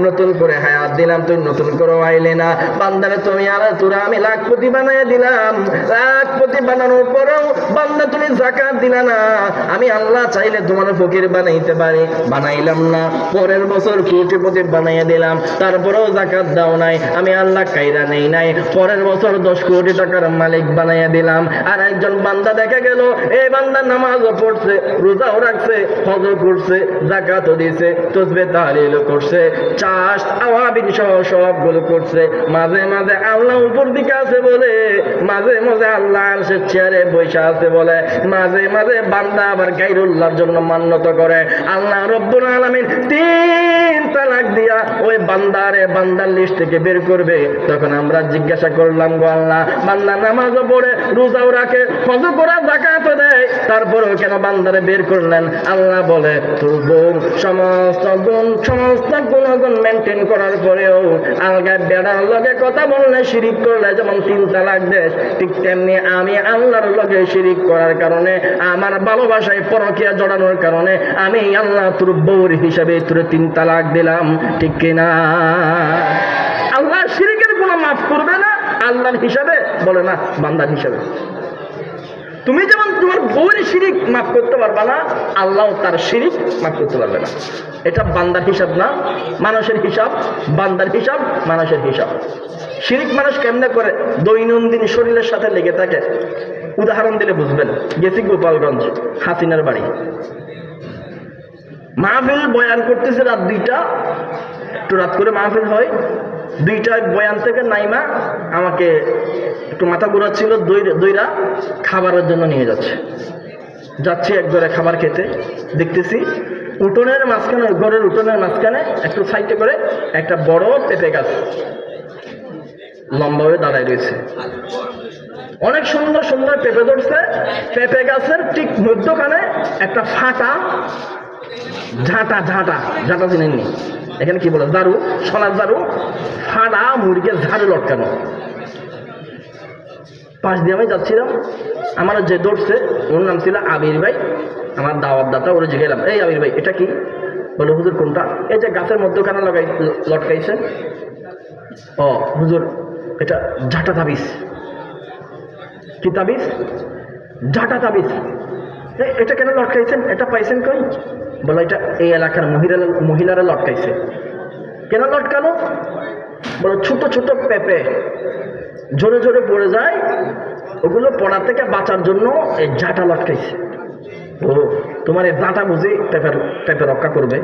নতুন করে হায়াত দিলাম, তুই নতুন করে আইলে না। বান্দারে তুমি আর তোরা আমি লাখপতি বানাই দিলাম, লাখপতি বানানোর পরেও বান্দা তুমি যাকাত দিলা না। আমি আল্লাহ চাইলে তোমার ফকির বানাইতে পারি, বানাইলাম না। পরের বছর কোটিপতি বানাইয়া দিলাম, তারপরেও যাকাত দাও নাই। আমি আল্লাহ কাইরা নেই নাই, পরের বছর 10 কোটি টাকার মালিক বানাইয়া দিলাম। আর একজন বান্দা দেখা গেল এই বান্দা নামাজও পড়ছে, রোজাও রাখছে, হজও করছে, যাকাতও দিছে, তসবিহ তাহলিল করছে, চাষ আওয়াবিন সহ সবগুলো করছে। মাঝে মাঝে আল্লাহ উপর দিকে আছে বলে, মাঝে মাঝে আল্লাহ আরশের চেয়ারে বসে আছে বলে, মাঝে মাঝে বান্দা আবার গায়রুল্লাহর জন্য মান্যত করে। আল্লাহ রব্বুল আলামিন 3 তালাক দিয়া ওই বান্দার লিস্ট থেকে বের করবে। তখন আমরা জিজ্ঞাসা করলাম, গো আল্লাহ, বান্দা নামাজও পড়ে, রোজাও রাখে, হজও করে, যাকাতও দেয়, তারপরেও কেন বান্দারে বের করলেন? আল্লাহ বলে, তোর বোন সমস্ত গুণগুণ মেনটেন করার পরেও আলগায় বেড়ার লগে কথা বললে, শিরিক করলে যেমন 3 তালাক দেশ, ঠিক তেমনি আমি আল্লাহর লগে শিরিক করার কারণে, আমার ভালোবাসায় পরকীয়া জড়ানোর কারণে আমি আল্লাহ তোর বউর হিসাবে তোর 3 তালাক দিলাম। ঠিক কিনা? আল্লাহ শিরিকের গুনাহ মাফ করবে না আল্লাহর হিসাবে? বলে না, বান্দার হিসাবে। তুমি যেমন তোমার বউর শিরিক মাফ করতে পারবা না, আল্লাহ তার শিরিক মাফ করতে পারবে না। এটা বান্দার হিসাব না, মানুষের হিসাব। বান্দার হিসাব, মানুষের হিসাব। শিরিক মানুষ কেমনে করে? দৈনন্দিন শরীরের সাথে লেগে থাকে। উদাহরণ দিলে বুঝবেন। গেছি গোপালগঞ্জ, হাসিনার বাড়ি, মাহফিল বয়ান করতেছে রাত 2টা, একটু রাত করে মাহফিল হয়। 2টায় বয়ান থেকে নাইমা আমাকে একটু মাথা ঘুরাচ্ছিল, দইরা খাবারের জন্য নিয়ে যাচ্ছি এক ঘরে খাবার খেতে। দেখতেছি উঠোনের মাঝখানে, ঘরের উঠোনের মাঝখানে একটু সাইডে করে একটা বড় পেঁপে গাছ লম্বা হয়ে দাঁড়ায় রয়েছে। অনেক সুন্দর সুন্দর পেঁপে ধরছে। পেঁপে গাছের ঠিক মধ্যখানে একটা ফাটা ঝাঁটা চিনেননি? এখানে কি বলে? ঝাড়ু, সোনার ঝাড়ু, ফাটা মুরগির ঝাড়ু লটকানো। পাশ দিয়ে আমি যাচ্ছিলাম, আমার যে ধরছে ওর নাম ছিল আবির ভাই, আমার দাওয়াত দাতা। ওরে জিজ্ঞাসলাম, এই আবির ভাই, এটা কি? বলে, হুজুর কোনটা? এই যে গাছের মধ্যখানে লটকাইছে। ও হুজুর, এটা ঝাঁটা তাবিজ। কি তাবিজ? ঝাঁটা তাবিজ। এটা কেন লটকাইছেন? এটা পাইছেন কই? বলে, এটা এই এলাকার মহিলারা লটকাইছে। কেন লটকানো? বলে, ছোট ছোট পেঁপে জোরে জোরে পড়ে যায়, ওগুলো পড়া থেকে বাঁচার জন্য এই ঝাঁটা লটকাইছে। ও, তোমার এই ঝাঁটা বুঝি পেঁপে রক্ষা করবে?